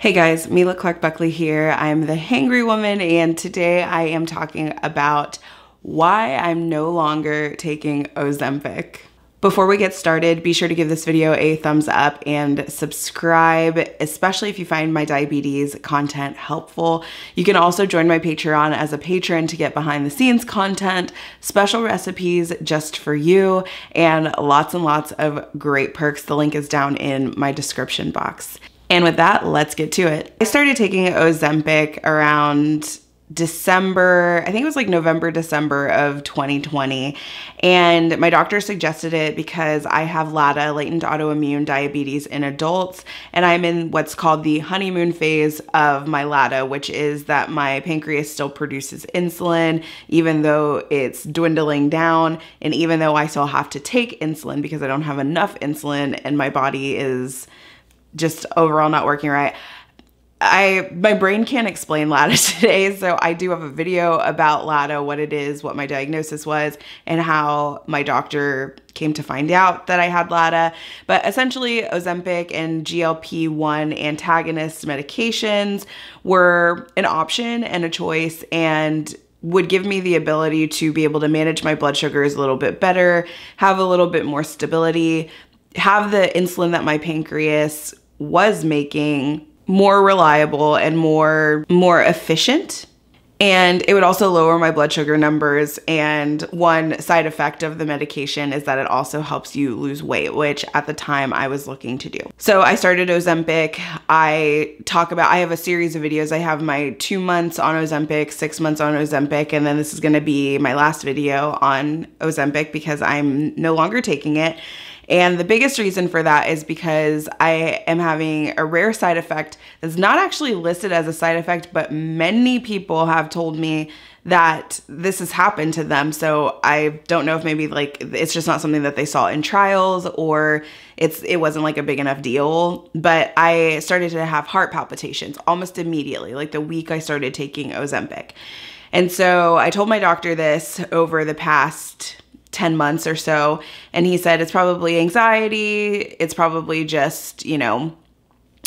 Hey guys, Mila Clark Buckley here. I'm the Hangry Woman, and today I am talking about why I'm no longer taking Ozempic. Before we get started, be sure to give this video a thumbs up and subscribe, especially if you find my diabetes content helpful. You can also join my Patreon as a patron to get behind the scenes content, special recipes just for you, and lots of great perks. The link is down in my description box. And with that, let's get to it. I started taking Ozempic around December, I think it was like November, December of 2020. And my doctor suggested it because I have LADA, latent autoimmune diabetes in adults. And I'm in what's called the honeymoon phase of my LADA, which is that my pancreas still produces insulin, even though it's dwindling down. And even though I still have to take insulin because I don't have enough insulin and my body is just overall not working right. My brain can't explain LADA today, so I do have a video about LADA, what it is, what my diagnosis was, and how my doctor came to find out that I had LADA. But essentially, Ozempic and GLP-1 antagonist medications were an option and a choice, and would give me the ability to be able to manage my blood sugars a little bit better, have a little bit more stability, have the insulin that my pancreas was making more reliable and more efficient. And it would also lower my blood sugar numbers. And one side effect of the medication is that it also helps you lose weight, which at the time I was looking to do. So I started Ozempic. I have a series of videos. I have my 2 months on Ozempic, 6 months on Ozempic, and then this is gonna be my last video on Ozempic because I'm no longer taking it. And the biggest reason for that is because I am having a rare side effect that's not actually listed as a side effect, but many people have told me that this has happened to them. So I don't know if maybe like it's just not something that they saw in trials, or it wasn't like a big enough deal. But I started to have heart palpitations almost immediately, like the week I started taking Ozempic. And so I told my doctor this over the past 10 months or so. And he said, it's probably anxiety. It's probably just,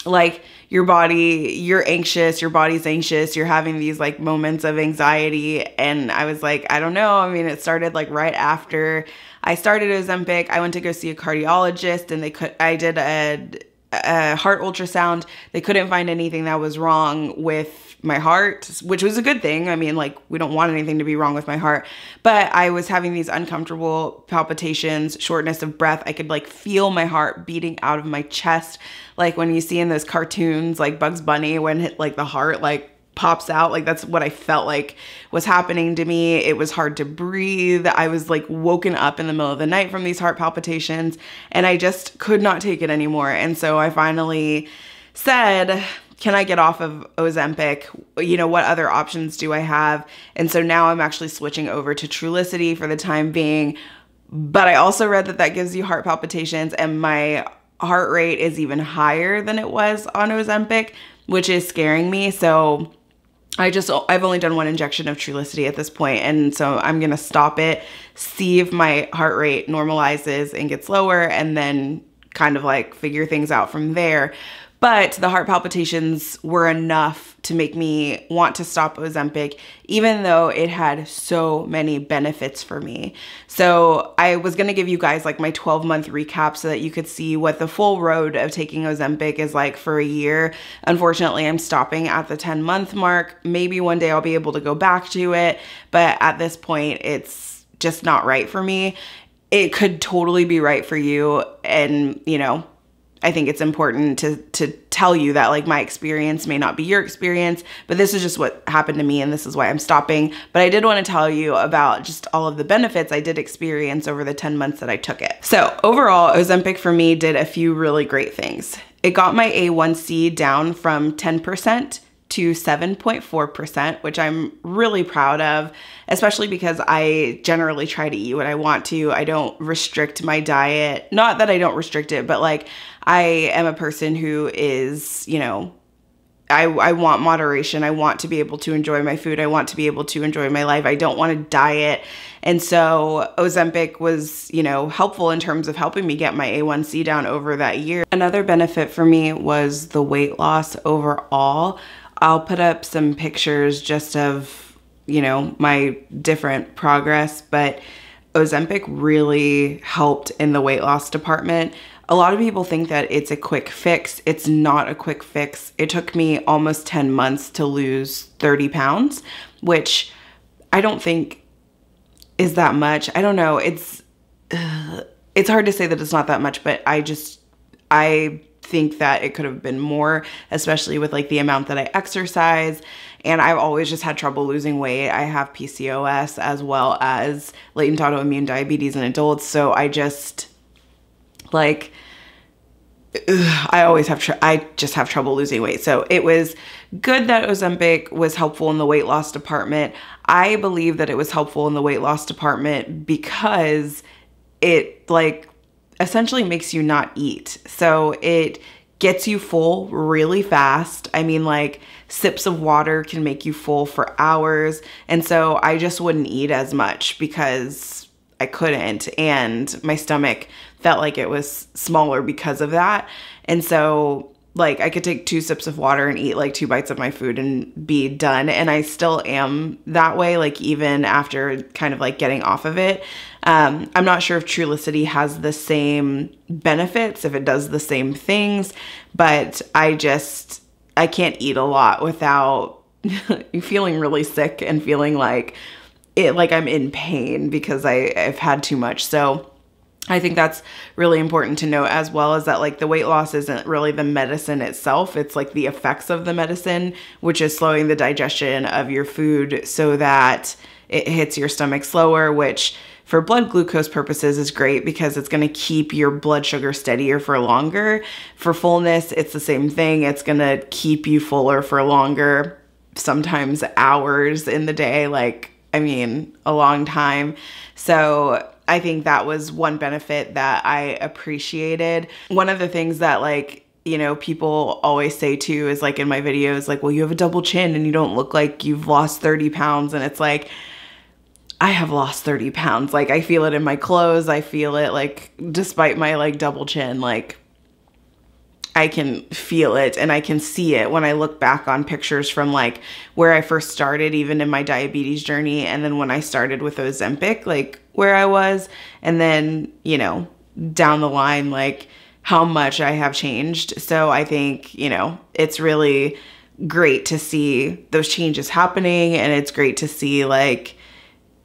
like you're anxious, your body's anxious, you're having these like moments of anxiety. And I was like, I don't know. I mean, it started like right after I started Ozempic. I went to go see a cardiologist, and I did a heart ultrasound. They couldn't find anything that was wrong with my heart, which was a good thing. I mean, like, we don't want anything to be wrong with my heart, but I was having these uncomfortable palpitations, shortness of breath. I could like feel my heart beating out of my chest. Like when you see in those cartoons, like Bugs Bunny, when like the heart like pops out, like that's what I felt like was happening to me. It was hard to breathe. I was like woken up in the middle of the night from these heart palpitations, and I just could not take it anymore. And so I finally said, can I get off of Ozempic? What other options do I have? And so now I'm actually switching over to Trulicity for the time being. But I also read that that gives you heart palpitations, and my heart rate is even higher than it was on Ozempic, which is scaring me. So I've only done one injection of Trulicity at this point, and so I'm gonna stop it, see if my heart rate normalizes and gets lower, and then kind of like figure things out from there. But the heart palpitations were enough to make me want to stop Ozempic, even though it had so many benefits for me. So I was gonna give you guys like my 12-month recap so that you could see what the full road of taking Ozempic is like for a year. Unfortunately, I'm stopping at the 10-month mark. Maybe one day I'll be able to go back to it, but at this point, it's just not right for me. It could totally be right for you, and I think it's important to tell you that like my experience may not be your experience, but this is just what happened to me, and this is why I'm stopping. But I did want to tell you about just all of the benefits I did experience over the 10 months that I took it. So overall, Ozempic for me did a few really great things. It got my A1C down from 10% to 7.4%, which I'm really proud of, especially because I generally try to eat what I want to. I don't restrict my diet. Not that I don't restrict it, but like I am a person who is, I want moderation. I want to be able to enjoy my food. I want to be able to enjoy my life. I don't want to diet. And so Ozempic was, you know, helpful in terms of helping me get my A1C down over that year. Another benefit for me was the weight loss overall. I'll put up some pictures just of, you know, my different progress, but Ozempic really helped in the weight loss department. A lot of people think that it's a quick fix. It's not a quick fix. It took me almost 10 months to lose 30 pounds, which I don't think is that much. I don't know. It's hard to say that it's not that much, but I think that it could have been more, especially with like the amount that I exercise. And I've always just had trouble losing weight. I have PCOS as well as latent autoimmune diabetes in adults. So I just like, I just have trouble losing weight. So it was good that Ozempic was helpful in the weight loss department. I believe that it was helpful in the weight loss department because it like essentially makes you not eat. So it gets you full really fast. I mean, like sips of water can make you full for hours. And so I just wouldn't eat as much because I couldn't. And my stomach felt like it was smaller because of that. And so like I could take 2 sips of water and eat like 2 bites of my food and be done. And I still am that way, like even after kind of like getting off of it. I'm not sure if Trulicity has the same benefits, if it does the same things, but I can't eat a lot without feeling really sick and feeling like I'm in pain because I've had too much. So I think that's really important to note, as well as that like the weight loss isn't really the medicine itself. It's like the effects of the medicine, which is slowing the digestion of your food so that it hits your stomach slower, which for blood glucose purposes is great because it's going to keep your blood sugar steadier for longer. For fullness, it's the same thing. It's going to keep you fuller for longer, sometimes hours in the day, like, I mean, a long time. So I think that was one benefit that I appreciated. One of the things that like, you know, people always say too is like in my videos, like, well, you have a double chin and you don't look like you've lost 30 pounds. And it's like, I have lost 30 pounds. Like I feel it in my clothes. I feel it like despite my like double chin, like I can feel it and I can see it when I look back on pictures from like where I first started, even in my diabetes journey. And then when I started with Ozempic, like where I was, and then, you know, down the line, like how much I have changed. So I think, you know, it's really great to see those changes happening. And it's great to see like,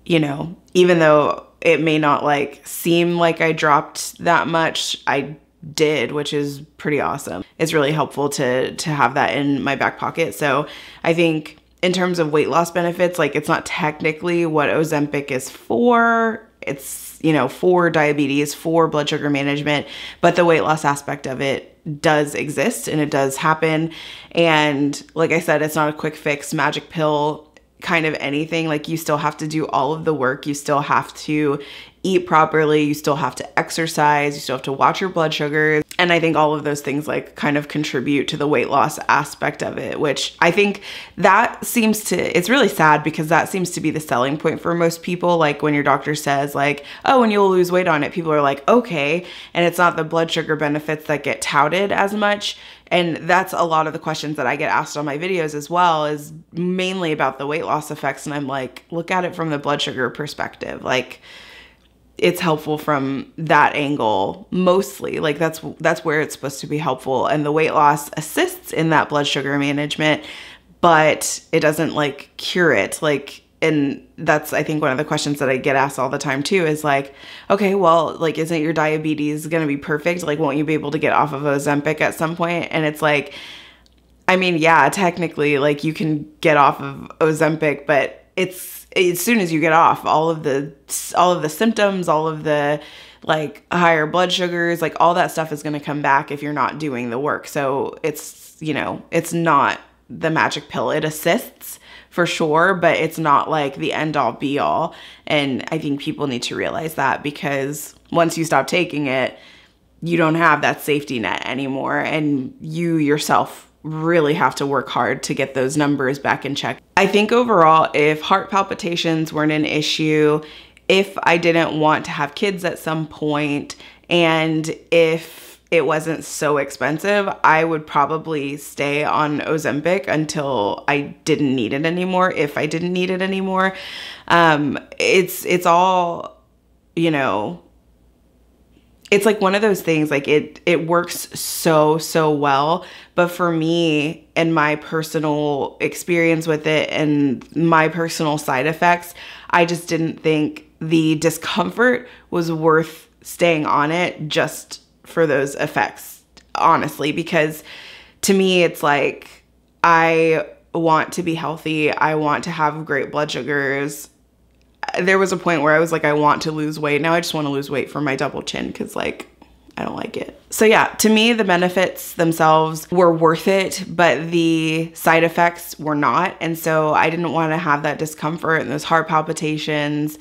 you know, even though it may not like seem like I dropped that much, I did, which is pretty awesome. It's really helpful to have that in my back pocket. So I think in terms of weight loss benefits, like it's not technically what Ozempic is for. It's, you know, for diabetes, for blood sugar management, but the weight loss aspect of it does exist and it does happen. And like I said, it's not a quick fix, magic pill, kind of anything. Like you still have to do all of the work. You still have to eat properly. You still have to exercise. You still have to watch your blood sugars. And I think all of those things like kind of contribute to the weight loss aspect of it, which I think that seems to, it's really sad because that seems to be the selling point for most people. Like when your doctor says like, oh, and you'll lose weight on it, people are like, okay. And it's not the blood sugar benefits that get touted as much. And that's a lot of the questions that I get asked on my videos as well, is mainly about the weight loss effects. And I'm like, look at it from the blood sugar perspective. Like it's helpful from that angle mostly. Like that's where it's supposed to be helpful. And the weight loss assists in that blood sugar management, but it doesn't like cure it. Like, and that's, I think, one of the questions that I get asked all the time too is like, okay, well, like, isn't your diabetes going to be perfect? Like, won't you be able to get off of Ozempic at some point? And it's like, I mean, yeah, technically, like you can get off of Ozempic, but it's, as soon as you get off, all of the symptoms, all of the like higher blood sugars, like all that stuff is going to come back if you're not doing the work. So it's, you know, it's not the magic pill. It assists for sure, but it's not like the end all be all. And I think people need to realize that, because once you stop taking it, you don't have that safety net anymore, and you yourself really have to work hard to get those numbers back in check. I think overall, if heart palpitations weren't an issue, if I didn't want to have kids at some point, and if it wasn't so expensive, I would probably stay on Ozempic until I didn't need it anymore, if I didn't need it anymore. It's all, you know, it's like one of those things, like it works so well. But for me and my personal experience with it and my personal side effects, I just didn't think the discomfort was worth staying on it just for those effects, honestly, because to me, it's like, I want to be healthy. I want to have great blood sugars. There was a point where I was like, I want to lose weight. Now I just want to lose weight for my double chin because, like, I don't like it. So yeah, to me, the benefits themselves were worth it, but the side effects were not. And so I didn't want to have that discomfort and those heart palpitations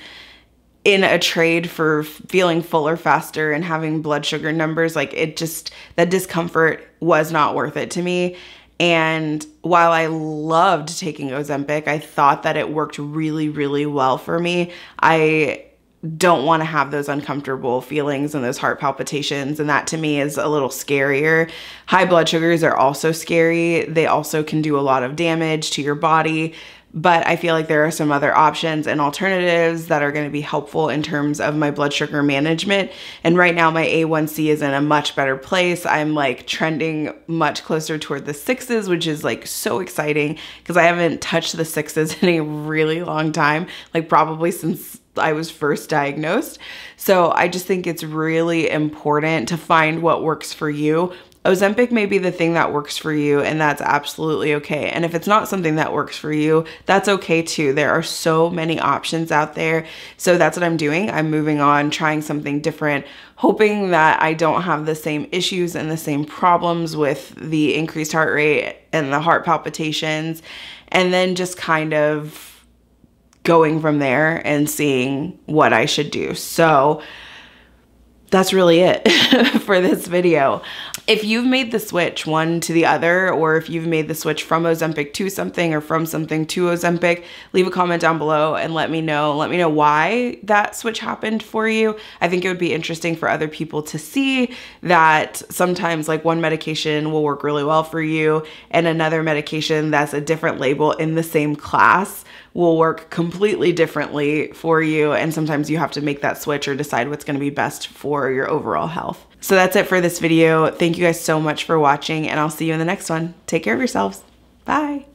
in a trade for feeling fuller faster and having blood sugar numbers. Like, it just, that discomfort was not worth it to me. And while I loved taking Ozempic, I thought that it worked really well for me. I don't want to have those uncomfortable feelings and those heart palpitations. And that to me is a little scarier. High blood sugars are also scary. They also can do a lot of damage to your body. But I feel like there are some other options and alternatives that are going to be helpful in terms of my blood sugar management. And right now my A1C is in a much better place. I'm like trending much closer toward the 6s, which is like so exciting because I haven't touched the 6s in a really long time, like probably since I was first diagnosed. So I just think it's really important to find what works for you. Ozempic may be the thing that works for you, and that's absolutely okay. And if it's not something that works for you, that's okay too. There are so many options out there. So that's what I'm doing. I'm moving on, trying something different, hoping that I don't have the same issues and the same problems with the increased heart rate and the heart palpitations, and then just kind of going from there and seeing what I should do. So that's really it for this video. If you've made the switch one to the other, or if you've made the switch from Ozempic to something or from something to Ozempic, leave a comment down below and let me know. Let me know why that switch happened for you. I think it would be interesting for other people to see that sometimes like one medication will work really well for you and another medication that's a different label in the same class will work completely differently for you. And sometimes you have to make that switch or decide what's going to be best for your overall health. So that's it for this video. Thank you guys so much for watching, and I'll see you in the next one. Take care of yourselves. Bye.